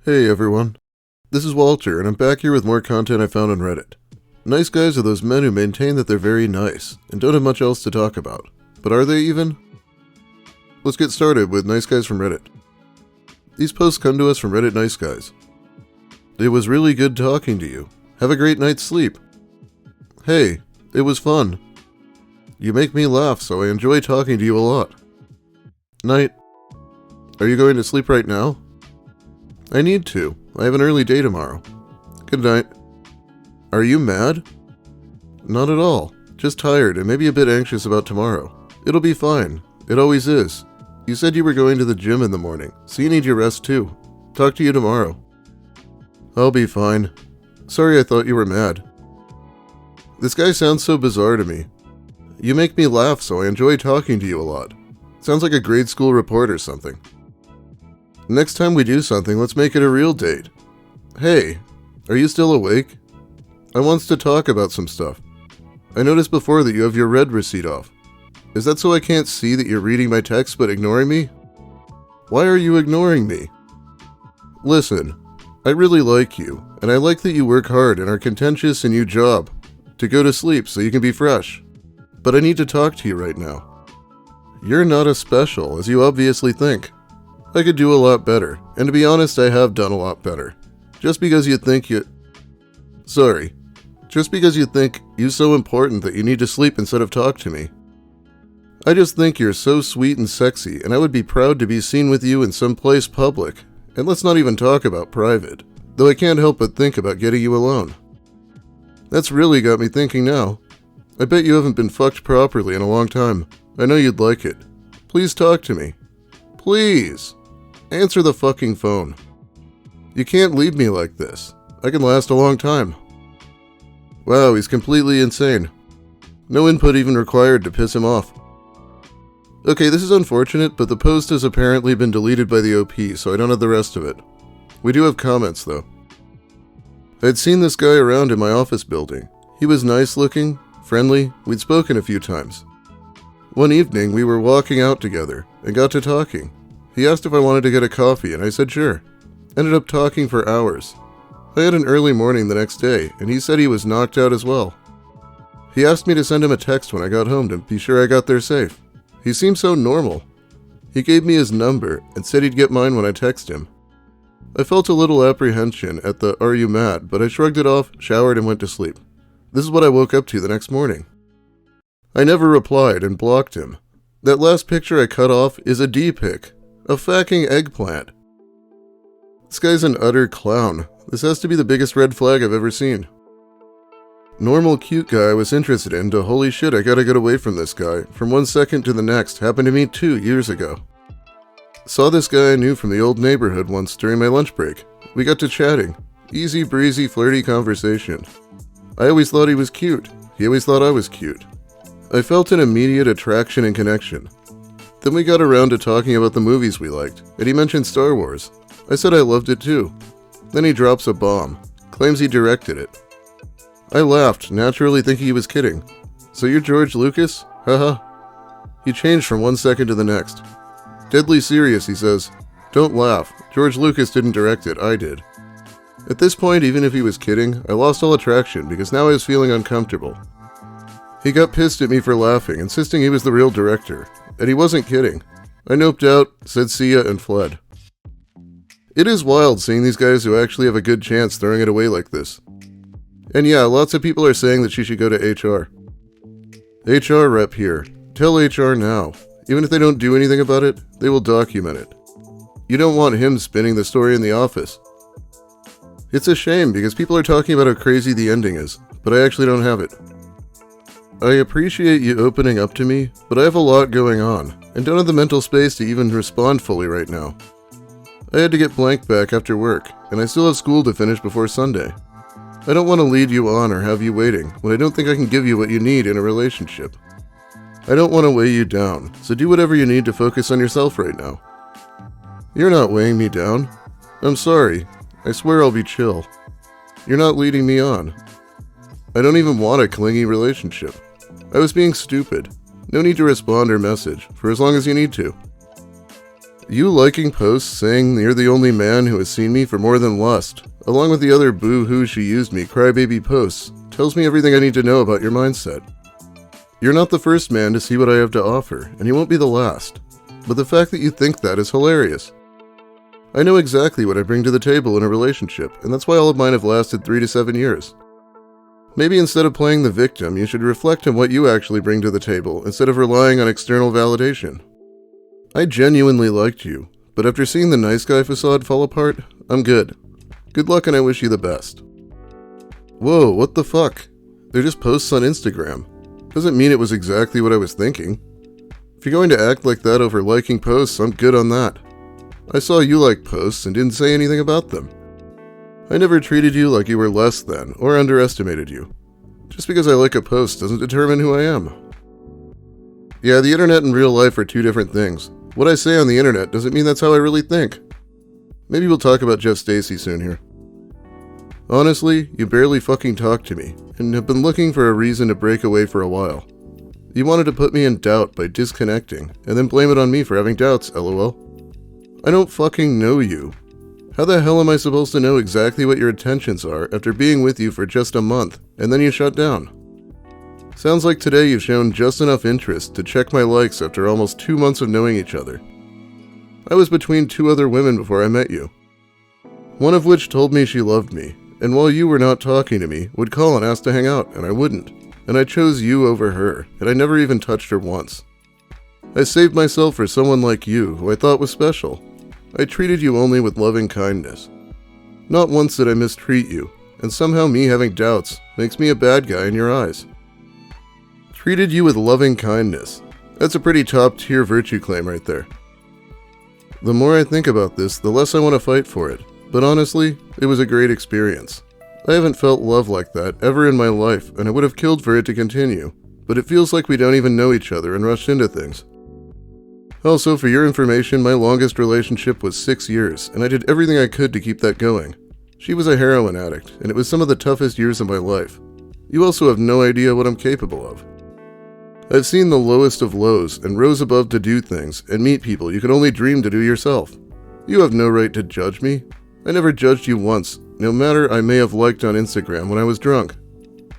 Hey everyone, this is Walter, and I'm back here with more content I found on Reddit. Nice guys are those men who maintain that they're very nice, and don't have much else to talk about. But are they even? Let's get started with Nice Guys from Reddit. These posts come to us from Reddit Nice Guys. It was really good talking to you. Have a great night's sleep. Hey, it was fun. You make me laugh, so I enjoy talking to you a lot. Night. Are you going to sleep right now? I need to. I have an early day tomorrow. Good night. Are you mad? Not at all. Just tired and maybe a bit anxious about tomorrow. It'll be fine. It always is. You said you were going to the gym in the morning, so you need your rest too. Talk to you tomorrow. I'll be fine. Sorry I thought you were mad. This guy sounds so bizarre to me. You make me laugh, so I enjoy talking to you a lot. Sounds like a grade school report or something. Next time we do something, let's make it a real date. Hey, are you still awake? I wants to talk about some stuff. I noticed before that you have your read receipt off. Is that so I can't see that you're reading my text but ignoring me? Why are you ignoring me? Listen, I really like you, and I like that you work hard and are contentious in your job to go to sleep so you can be fresh. But I need to talk to you right now. You're not as special as you obviously think. I could do a lot better, and to be honest, I have done a lot better. Just because you think you're so important that you need to sleep instead of talk to me. I just think you're so sweet and sexy, and I would be proud to be seen with you in some place public. And let's not even talk about private, though I can't help but think about getting you alone. That's really got me thinking now. I bet you haven't been fucked properly in a long time. I know you'd like it. Please talk to me. Please. Answer the fucking phone. You can't leave me like this. I can last a long time. Wow, he's completely insane. No input even required to piss him off. Okay, this is unfortunate, but the post has apparently been deleted by the OP, so I don't have the rest of it. We do have comments, though. I'd seen this guy around in my office building. He was nice looking, friendly, we'd spoken a few times. One evening, we were walking out together and got to talking. He asked if I wanted to get a coffee, and I said sure. Ended up talking for hours. I had an early morning the next day, and he said he was knocked out as well. He asked me to send him a text when I got home to be sure I got there safe. He seemed so normal. He gave me his number and said he'd get mine when I text him. I felt a little apprehension at the "are you mad?" but I shrugged it off, showered, and went to sleep. This is what I woke up to the next morning. I never replied and blocked him. That last picture I cut off is a D-pic. A fucking eggplant. This guy's an utter clown. This has to be the biggest red flag I've ever seen. Normal cute guy I was interested in to holy shit I gotta get away from this guy from 1 second to the next happened to me 2 years ago. Saw this guy I knew from the old neighborhood once during my lunch break. We got to chatting. Easy breezy flirty conversation. I always thought he was cute. He always thought I was cute. I felt an immediate attraction and connection. Then we got around to talking about the movies we liked, and he mentioned Star Wars. I said I loved it too. Then he drops a bomb, claims he directed it. I laughed, naturally thinking he was kidding. So you're George Lucas? Haha. He changed from 1 second to the next. Deadly serious, he says. Don't laugh. George Lucas didn't direct it, I did. At this point, even if he was kidding, I lost all attraction because now I was feeling uncomfortable. He got pissed at me for laughing, insisting he was the real director. And he wasn't kidding. I noped out, said see ya, and fled. It is wild seeing these guys who actually have a good chance throwing it away like this. And yeah, lots of people are saying that she should go to HR. HR rep here. Tell HR now. Even if they don't do anything about it, they will document it. You don't want him spinning the story in the office. It's a shame because people are talking about how crazy the ending is, but I actually don't have it. I appreciate you opening up to me, but I have a lot going on, and don't have the mental space to even respond fully right now. I had to get blank back after work, and I still have school to finish before Sunday. I don't want to lead you on or have you waiting, when I don't think I can give you what you need in a relationship. I don't want to weigh you down, so do whatever you need to focus on yourself right now. You're not weighing me down. I'm sorry. I swear I'll be chill. You're not leading me on. I don't even want a clingy relationship. I was being stupid. No need to respond or message, for as long as you need to. You liking posts saying you're the only man who has seen me for more than lust, along with the other boo-hoo she used me crybaby posts, tells me everything I need to know about your mindset. You're not the first man to see what I have to offer, and you won't be the last. But the fact that you think that is hilarious. I know exactly what I bring to the table in a relationship, and that's why all of mine have lasted 3 to 7 years. Maybe instead of playing the victim, you should reflect on what you actually bring to the table instead of relying on external validation. I genuinely liked you, but after seeing the nice guy facade fall apart, I'm good. Good luck and I wish you the best. Whoa, what the fuck? They're just posts on Instagram. Doesn't mean it was exactly what I was thinking. If you're going to act like that over liking posts, I'm good on that. I saw you like posts and didn't say anything about them. I never treated you like you were less than or underestimated you. Just because I like a post doesn't determine who I am. Yeah, the internet and real life are two different things. What I say on the internet doesn't mean that's how I really think. Maybe we'll talk about Jeff Stacy soon here. Honestly, you barely fucking talk to me, and have been looking for a reason to break away for a while. You wanted to put me in doubt by disconnecting, and then blame it on me for having doubts, lol. I don't fucking know you. How the hell am I supposed to know exactly what your intentions are after being with you for just a month, and then you shut down? Sounds like today you've shown just enough interest to check my likes after almost 2 months of knowing each other. I was between 2 other women before I met you. One of which told me she loved me, and while you were not talking to me, would call and ask to hang out, and I wouldn't. And I chose you over her, and I never even touched her once. I saved myself for someone like you, who I thought was special. I treated you only with loving kindness. Not once did I mistreat you, and somehow me having doubts makes me a bad guy in your eyes. Treated you with loving kindness. That's a pretty top-tier virtue claim right there. The more I think about this, the less I want to fight for it. But honestly, it was a great experience. I haven't felt love like that ever in my life, and I would have killed for it to continue. But it feels like we don't even know each other and rushed into things. Also, for your information, my longest relationship was 6 years, and I did everything I could to keep that going. She was a heroin addict, and it was some of the toughest years of my life. You also have no idea what I'm capable of. I've seen the lowest of lows, and rose above to do things, and meet people you could only dream to do yourself. You have no right to judge me. I never judged you once, no matter I may have liked on Instagram when I was drunk.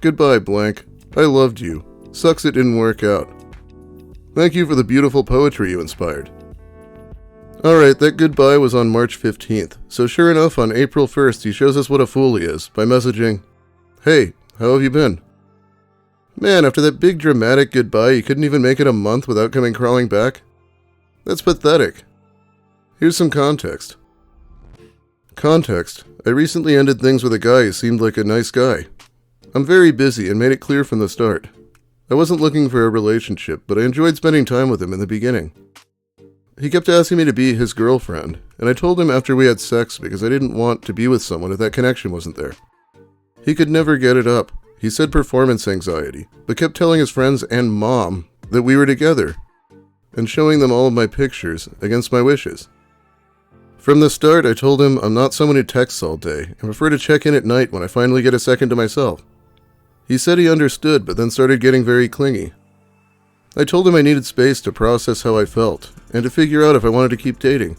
Goodbye, blank. I loved you. Sucks it didn't work out. Thank you for the beautiful poetry you inspired. Alright, that goodbye was on March 15th, so sure enough, on April 1st, he shows us what a fool he is by messaging, "Hey, how have you been?" Man, after that big dramatic goodbye, you couldn't even make it a month without coming crawling back? That's pathetic. Here's some context. I recently ended things with a guy who seemed like a nice guy. I'm very busy and made it clear from the start. I wasn't looking for a relationship, but I enjoyed spending time with him in the beginning. He kept asking me to be his girlfriend, and I told him after we had sex because I didn't want to be with someone if that connection wasn't there. He could never get it up. He said performance anxiety, but kept telling his friends and mom that we were together, and showing them all of my pictures against my wishes. From the start, I told him I'm not someone who texts all day, and prefer to check in at night when I finally get a second to myself. He said he understood, but then started getting very clingy. I told him I needed space to process how I felt, and to figure out if I wanted to keep dating.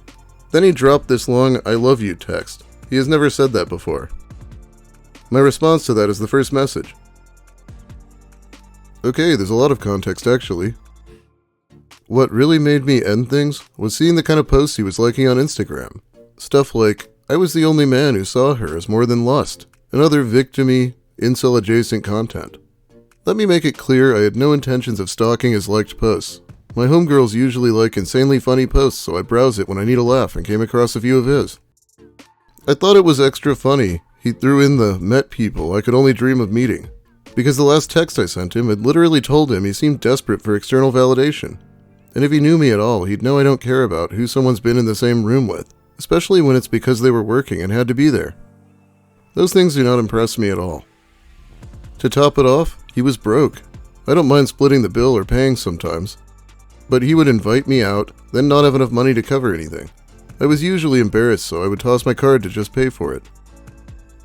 Then he dropped this long "I love you" text. He has never said that before. My response to that is the first message. Okay, there's a lot of context actually. What really made me end things was seeing the kind of posts he was liking on Instagram. Stuff like, I was the only man who saw her as more than lust, and other victim-y, incel-adjacent content. Let me make it clear I had no intentions of stalking his liked posts. My homegirls usually like insanely funny posts, so I browse it when I need a laugh and came across a few of his. I thought it was extra funny he threw in the met people I could only dream of meeting, because the last text I sent him had literally told him he seemed desperate for external validation. And if he knew me at all, he'd know I don't care about who someone's been in the same room with, especially when it's because they were working and had to be there. Those things do not impress me at all. To top it off, he was broke. I don't mind splitting the bill or paying sometimes, but he would invite me out, then not have enough money to cover anything. I was usually embarrassed, so I would toss my card to just pay for it.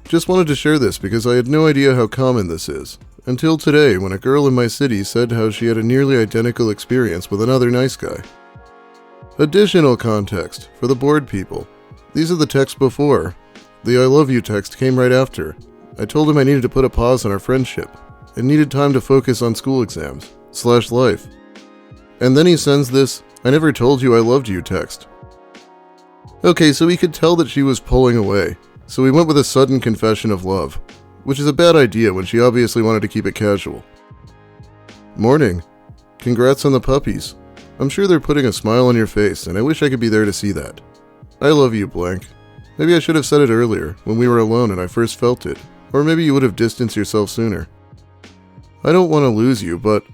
Just wanted to share this because I had no idea how common this is, until today when a girl in my city said how she had a nearly identical experience with another nice guy. Additional context for the bored people. These are the texts before. The I love you text came right after. I told him I needed to put a pause on our friendship and needed time to focus on school exams / life. And then he sends this I never told you I loved you text. Okay, so he could tell that she was pulling away, so he went with a sudden confession of love, which is a bad idea when she obviously wanted to keep it casual. Morning. Congrats on the puppies. I'm sure they're putting a smile on your face, and I wish I could be there to see that. I love you, blank. Maybe I should have said it earlier, when we were alone and I first felt it, or maybe you would have distanced yourself sooner. I don't want to lose you, but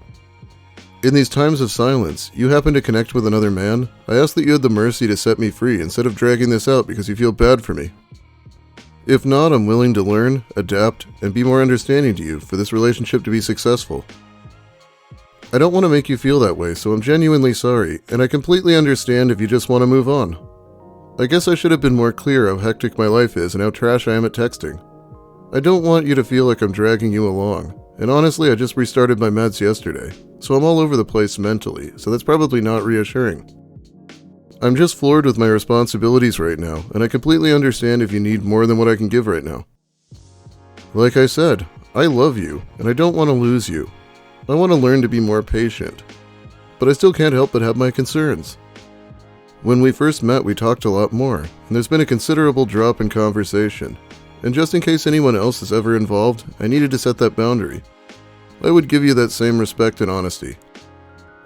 in these times of silence, you happen to connect with another man. I ask that you had the mercy to set me free instead of dragging this out because you feel bad for me. If not, I'm willing to learn, adapt, and be more understanding to you for this relationship to be successful. I don't want to make you feel that way, so I'm genuinely sorry, and I completely understand if you just want to move on. I guess I should have been more clear how hectic my life is and how trash I am at texting. I don't want you to feel like I'm dragging you along, and honestly I just restarted my meds yesterday, so I'm all over the place mentally, so that's probably not reassuring. I'm just floored with my responsibilities right now, and I completely understand if you need more than what I can give right now. Like I said, I love you, and I don't want to lose you. I want to learn to be more patient, but I still can't help but have my concerns. When we first met, we talked a lot more, and there's been a considerable drop in conversation, and just in case anyone else is ever involved, I needed to set that boundary. I would give you that same respect and honesty.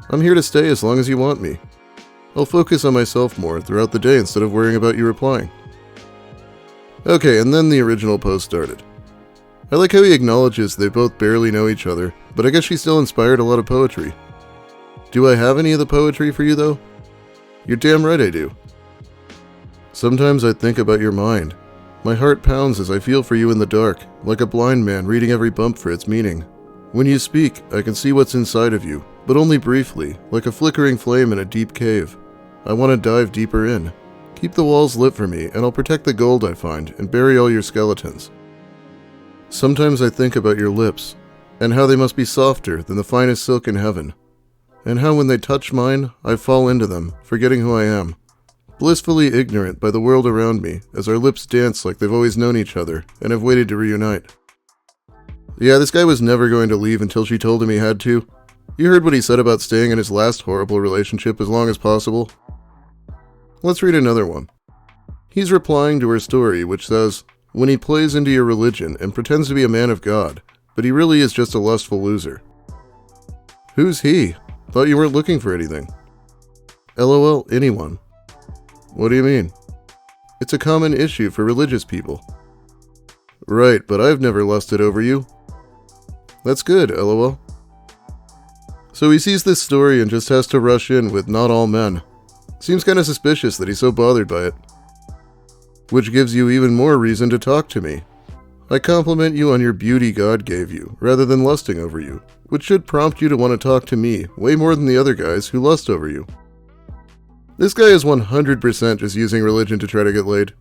I'm here to stay as long as you want me. I'll focus on myself more throughout the day instead of worrying about you replying. Okay, and then the original post started. I like how he acknowledges they both barely know each other, but I guess she still inspired a lot of poetry. Do I have any of the poetry for you though? You're damn right I do. Sometimes I think about your mind. My heart pounds as I feel for you in the dark, like a blind man reading every bump for its meaning. When you speak, I can see what's inside of you, but only briefly, like a flickering flame in a deep cave. I want to dive deeper in. Keep the walls lit for me, and I'll protect the gold I find and bury all your skeletons. Sometimes I think about your lips, and how they must be softer than the finest silk in heaven, and how when they touch mine, I fall into them, forgetting who I am, blissfully ignorant by the world around me as our lips dance like they've always known each other and have waited to reunite. Yeah, this guy was never going to leave until she told him he had to. You heard what he said about staying in his last horrible relationship as long as possible? Let's read another one. He's replying to her story, which says, when he plays into your religion and pretends to be a man of God, but he really is just a lustful loser. Who's he? Thought you weren't looking for anything. LOL, anyone. What do you mean? It's a common issue for religious people. Right, but I've never lusted over you. That's good, LOL. So he sees this story and just has to rush in with not all men. Seems kinda suspicious that he's so bothered by it. Which gives you even more reason to talk to me. I compliment you on your beauty God gave you, rather than lusting over you, which should prompt you to want to talk to me way more than the other guys who lust over you. This guy is 100% just using religion to try to get laid.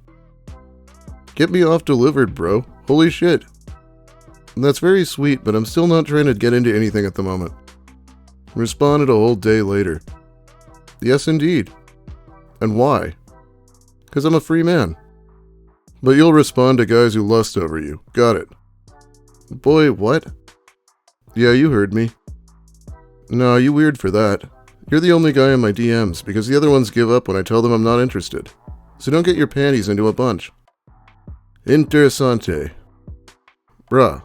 Get me off delivered, bro. Holy shit. That's very sweet, but I'm still not trying to get into anything at the moment. Responded a whole day later. Yes, indeed. And why? 'Cause I'm a free man. But you'll respond to guys who lust over you. Got it. Boy, what? Yeah, you heard me. No, you weird for that. You're the only guy in my DMs because the other ones give up when I tell them I'm not interested. So don't get your panties into a bunch. Interessante. Bruh.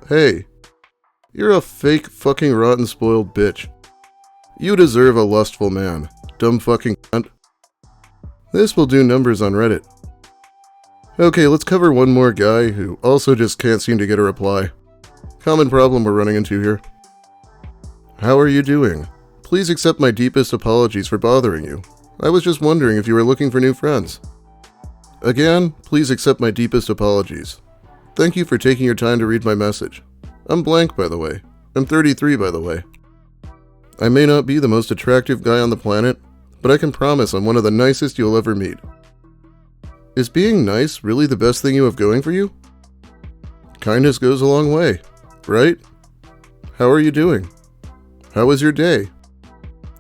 Hey. You're a fake fucking rotten spoiled bitch. You deserve a lustful man. Dumb fucking cunt. This will do numbers on Reddit. Okay, let's cover one more guy who also just can't seem to get a reply. Common problem we're running into here. How are you doing? Please accept my deepest apologies for bothering you. I was just wondering if you were looking for new friends. Again, please accept my deepest apologies. Thank you for taking your time to read my message. I'm blank, by the way. I'm 33, by the way. I may not be the most attractive guy on the planet, but I can promise I'm one of the nicest you'll ever meet. Is being nice really the best thing you have going for you? Kindness goes a long way, right? How are you doing? How was your day?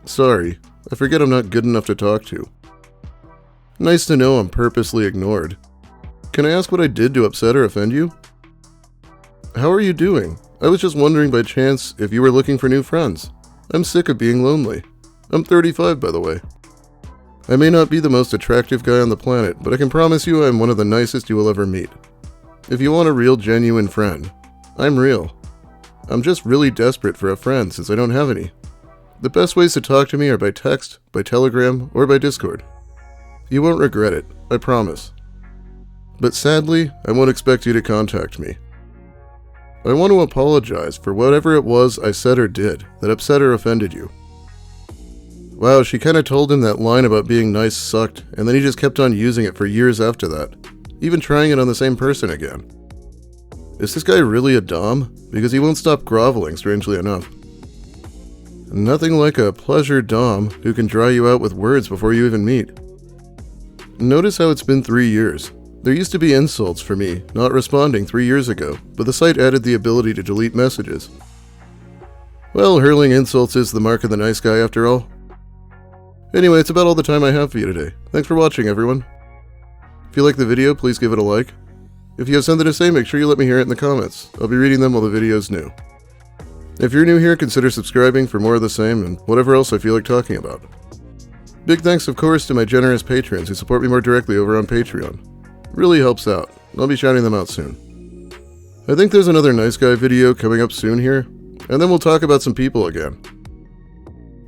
Sorry, I forget I'm not good enough to talk to. Nice to know I'm purposely ignored. Can I ask what I did to upset or offend you? How are you doing? I was just wondering by chance if you were looking for new friends. I'm sick of being lonely. I'm 35, by the way. I may not be the most attractive guy on the planet, but I can promise you I'm one of the nicest you will ever meet. If you want a real, genuine friend, I'm real. I'm just really desperate for a friend since I don't have any. The best ways to talk to me are by text, by Telegram, or by Discord. You won't regret it, I promise. But sadly, I won't expect you to contact me. I want to apologize for whatever it was I said or did that upset or offended you. Wow, she kinda told him that line about being nice sucked, and then he just kept on using it for years after that, even trying it on the same person again. Is this guy really a dom? Because he won't stop groveling, strangely enough. Nothing like a pleasure dom who can dry you out with words before you even meet. Notice how it's been 3 years. There used to be insults for me not responding 3 years ago, but the site added the ability to delete messages. Well, hurling insults is the mark of the nice guy after all. Anyway, it's about all the time I have for you today. Thanks for watching, everyone. If you like the video, please give it a like. If you have something to say, make sure you let me hear it in the comments. I'll be reading them while the video's new. If you're new here, consider subscribing for more of the same and whatever else I feel like talking about. Big thanks, of course, to my generous patrons who support me more directly over on Patreon. Really helps out. I'll be shouting them out soon. I think there's another nice guy video coming up soon here, and then we'll talk about some people again.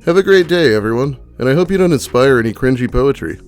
Have a great day, everyone, and I hope you don't inspire any cringy poetry.